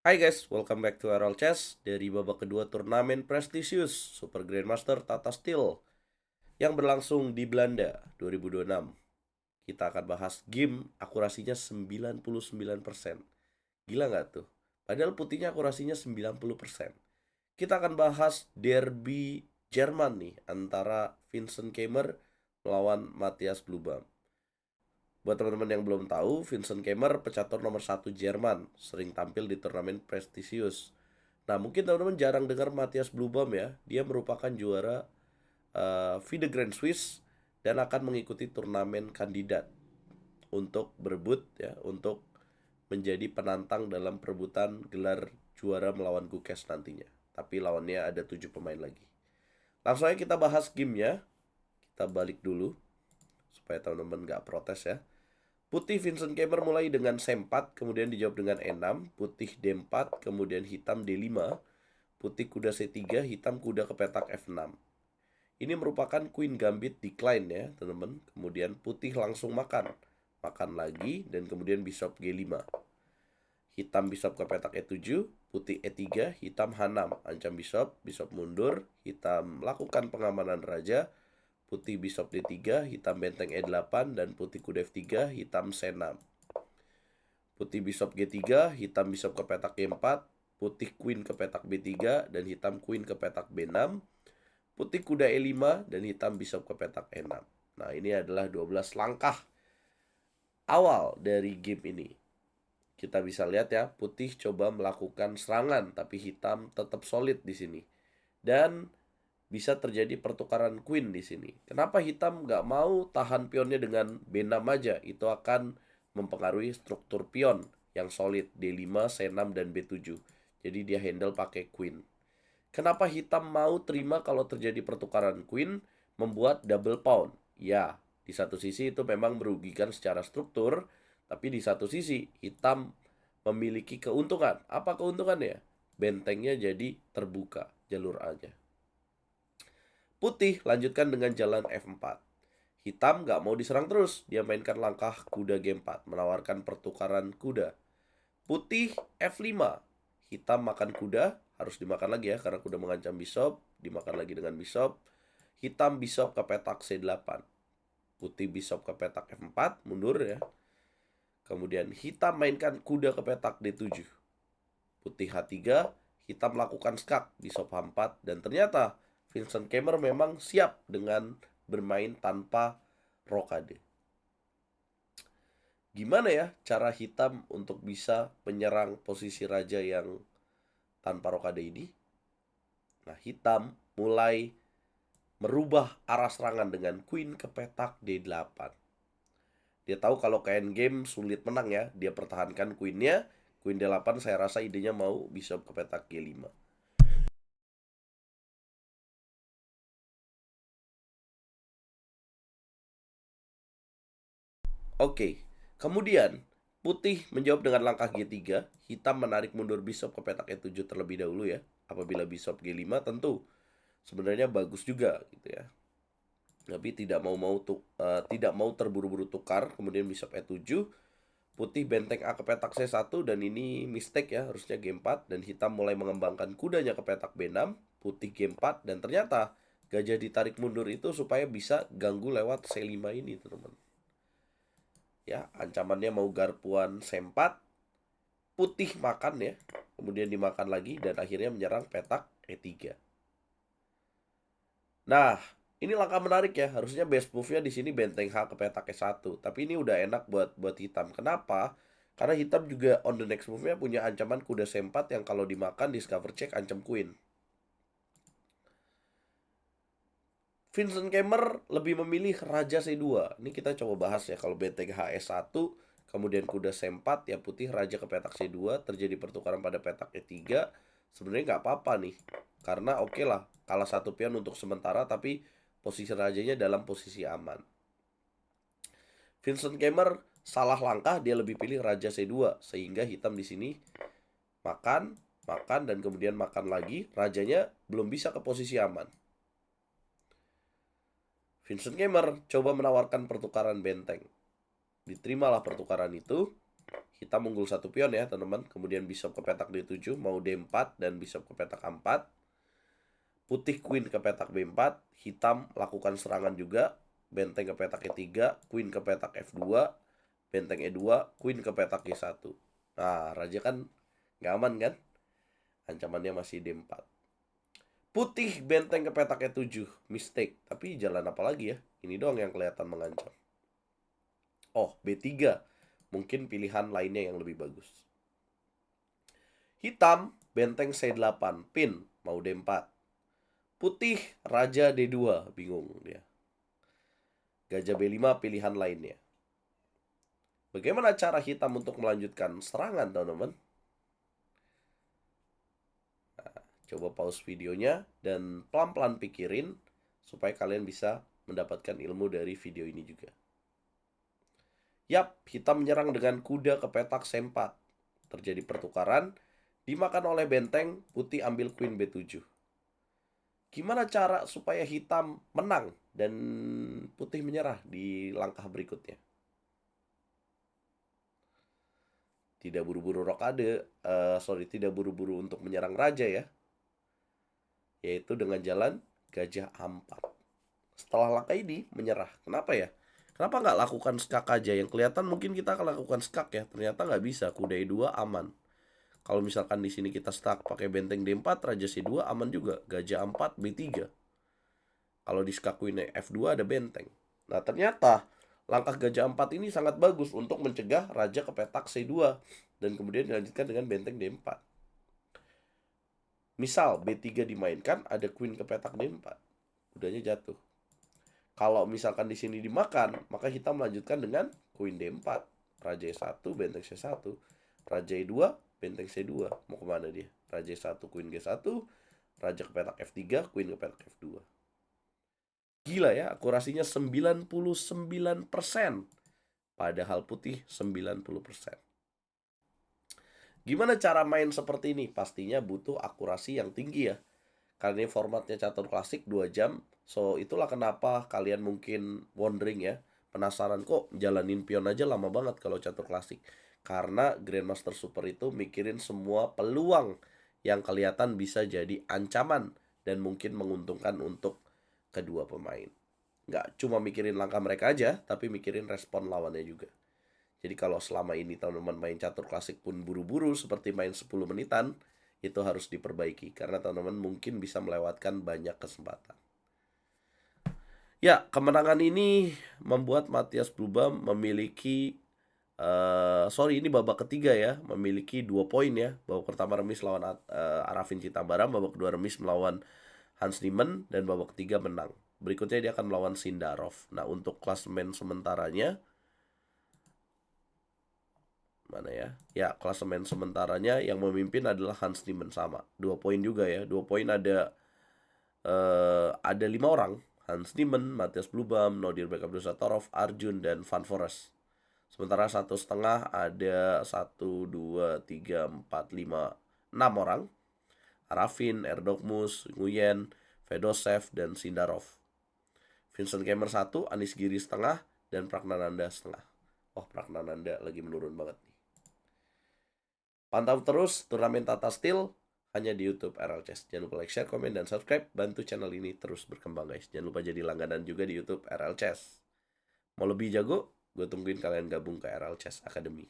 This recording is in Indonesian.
Hai guys, welcome back to RL Chess dari babak kedua turnamen prestisius Super Grandmaster Tata Steel yang berlangsung di Belanda 2026. Kita akan bahas game akurasinya 99%. Gila nggak tuh? Padahal putihnya akurasinya 90%. Kita akan bahas derby Jerman nih antara Vincent Keimer melawan Matthias Blubam. Buat teman-teman yang belum tahu, Vincent Keimer pecatur nomor 1 Jerman, sering tampil di turnamen prestisius. Nah, mungkin teman-teman jarang dengar Matthias Blubam ya. Dia merupakan juara FIDE Grand Swiss dan akan mengikuti turnamen kandidat untuk berebut ya, untuk menjadi penantang dalam perebutan gelar juara melawan Gukes nantinya. Tapi lawannya ada 7 pemain lagi. Langsung aja kita bahas gamenya. Kita balik dulu supaya teman-teman nggak protes ya. Putih Vincent Keimer mulai dengan C4, kemudian dijawab dengan E6, putih D4, kemudian hitam D5, putih kuda C3, hitam kuda ke petak F6. Ini merupakan Queen Gambit decline ya, teman-teman. Kemudian putih langsung makan. Makan lagi, dan kemudian Bishop G5. Hitam Bishop ke petak E7, putih E3, hitam H6. Ancam Bishop, Bishop mundur, hitam lakukan pengamanan raja, putih Bishop D3, hitam benteng E8, dan putih kuda F3, hitam C6. Putih Bishop G3, hitam Bishop ke petak G4, putih Queen ke petak B3, dan hitam Queen ke petak B6, putih kuda E5, dan hitam Bishop ke petak E6. Nah, ini adalah 12 langkah awal dari game ini. Kita bisa lihat ya, putih coba melakukan serangan, tapi hitam tetap solid di sini. Dan bisa terjadi pertukaran queen di sini. Kenapa hitam nggak mau tahan pionnya dengan B6 aja? Itu akan mempengaruhi struktur pion yang solid D5, C6, dan B7. Jadi dia handle pakai queen. Kenapa hitam mau terima kalau terjadi pertukaran queen? Membuat double pawn. Ya, di satu sisi itu memang merugikan secara struktur, tapi di satu sisi hitam memiliki keuntungan. Apa keuntungannya? Bentengnya jadi terbuka jalur A-nya. Putih lanjutkan dengan jalan F4. Hitam nggak mau diserang terus, dia mainkan langkah kuda G4, menawarkan pertukaran kuda. Putih F5. Hitam makan kuda, harus dimakan lagi ya, karena kuda mengancam bishop, dimakan lagi dengan bishop. Hitam bishop ke petak C8. Putih bishop ke petak F4, mundur ya. Kemudian hitam mainkan kuda ke petak D7. Putih H3, hitam lakukan skak, bishop H4, dan ternyata Vincent Keimer memang siap dengan bermain tanpa rokade. Gimana ya cara hitam untuk bisa menyerang posisi raja yang tanpa rokade ini? Nah, hitam mulai merubah arah serangan dengan queen ke petak D8. Dia tahu kalau ke endgame sulit menang ya. Dia pertahankan queennya. Queen D8 saya rasa idenya mau bishop ke petak G5. Oke, kemudian putih menjawab dengan langkah G3, hitam menarik mundur bishop ke petak E7 terlebih dahulu ya. Apabila bishop G5 tentu sebenarnya bagus juga gitu ya. Tapi tidak mau terburu-buru tukar, kemudian bishop E7, putih benteng A ke petak C1 dan ini mistake ya, harusnya G4 dan hitam mulai mengembangkan kudanya ke petak B6, putih G4 dan ternyata gajah ditarik mundur itu supaya bisa ganggu lewat C5 ini, teman-teman. Ya, ancamannya mau garpuan C4, putih makan ya, kemudian dimakan lagi dan akhirnya menyerang petak E3. Nah, ini langkah menarik ya. Harusnya best move-nya di sini benteng H ke petak E1. Tapi ini udah enak buat hitam. Kenapa? Karena hitam juga on the next move-nya punya ancaman kuda C4 yang kalau dimakan discover check ancam queen. Vincent Keimer lebih memilih Raja C2. Ini kita coba bahas ya. Kalau benteng HS1, kemudian kuda C4, ya putih Raja ke petak C2, terjadi pertukaran pada petak E3. Sebenarnya nggak apa-apa nih. Karena oke lah, kalah satu pion untuk sementara, tapi posisi rajanya dalam posisi aman. Vincent Keimer salah langkah, dia lebih pilih Raja C2. Sehingga hitam di sini makan, makan, dan kemudian makan lagi. Rajanya belum bisa ke posisi aman. Vincent Keimer coba menawarkan pertukaran benteng. Diterimalah pertukaran itu. Hitam unggul 1 pion ya teman-teman. Kemudian bishop ke petak D7, mau D4 dan bishop ke petak A4. Putih queen ke petak B4, hitam lakukan serangan juga, benteng ke petak E3, queen ke petak F2, benteng E2, queen ke petak G1. Nah, raja kan nggak aman kan? Ancamannya masih D4. Putih benteng ke petak E7, mistake. Tapi jalan apa lagi ya? Ini doang yang kelihatan mengancam. Oh, B3. Mungkin pilihan lainnya yang lebih bagus. Hitam, benteng C8, pin, mau D4. Putih, raja D2, bingung dia. Gajah B5, pilihan lainnya. Bagaimana cara hitam untuk melanjutkan serangan, teman-teman? Nah, coba pause videonya dan pelan-pelan pikirin supaya kalian bisa mendapatkan ilmu dari video ini juga. Yap, hitam menyerang dengan kuda ke petak C4. Terjadi pertukaran, dimakan oleh benteng, putih ambil queen B7. Gimana cara supaya hitam menang dan putih menyerah di langkah berikutnya? Tidak buru-buru rokade, tidak buru-buru untuk menyerang raja ya. Yaitu dengan jalan gajah A4. Setelah langkah ini menyerah. Kenapa ya? Kenapa nggak lakukan skak aja? Yang kelihatan mungkin kita akan lakukan skak ya. Ternyata nggak bisa. Kuda E2 aman. Kalau misalkan di sini kita stuck pakai benteng D4, raja C2 aman juga. Gajah A4, B3. Kalau di skak queen F2 ada benteng. Nah, ternyata langkah gajah 4 ini sangat bagus untuk mencegah raja ke petak C2 dan kemudian dilanjutkan dengan benteng D4. Misal B3 dimainkan, ada queen ke petak D4. Kudanya jatuh. Kalau misalkan di sini dimakan, maka hitam melanjutkan dengan queen D4, raja E1, benteng C1, raja E2, benteng C2. Mau kemana dia? Raja E1, queen G1, raja ke petak F3, queen ke petak F2. Gila ya, akurasinya 99%. Padahal putih 90%. Gimana cara main seperti ini? Pastinya butuh akurasi yang tinggi ya. Karena ini formatnya catur klasik 2 jam. So, itulah kenapa kalian mungkin wondering ya. Penasaran kok jalanin pion aja lama banget kalau catur klasik. Karena Grandmaster Super itu mikirin semua peluang yang kelihatan bisa jadi ancaman dan mungkin menguntungkan untuk kedua pemain. Nggak cuma mikirin langkah mereka aja, tapi mikirin respon lawannya juga. Jadi kalau selama ini teman-teman main catur klasik pun buru-buru seperti main 10 menitan, itu harus diperbaiki. Karena teman-teman mungkin bisa melewatkan banyak kesempatan. Ya, kemenangan ini membuat Matthias Blubam memiliki ini babak ketiga ya, memiliki 2 poin ya. Babak pertama remis lawan Arafin Citambaram, babak kedua remis melawan Hans Niemann, dan babak ketiga menang. Berikutnya dia akan melawan Sindarov. Nah, untuk klasemen sementaranya, mana ya? Ya, klasemen sementaranya yang memimpin adalah Hans Niemann sama. 2 poin juga ya. 2 poin ada 5 orang. Hans Niemann, Matthias Blubam, Nodir Bekabdussatorov, Arjun, dan Van Forest. Sementara 1,5 ada 1, 2, 3, 4, 5, 6 orang. Arafin, Erdogmus, Nguyen, Fedosev, dan Sindarov. Vincent Kemmer 1, Anis Giri setengah, dan Pragnananda setengah. Oh, Pragnananda lagi menurun banget nih. Pantau terus turnamen Tata Steel hanya di YouTube RL Chess. Jangan lupa like, share, komen, dan subscribe. Bantu channel ini terus berkembang guys. Jangan lupa jadi langganan juga di YouTube RL Chess. Mau lebih jago? Gue tungguin kalian gabung ke RL Chess Academy.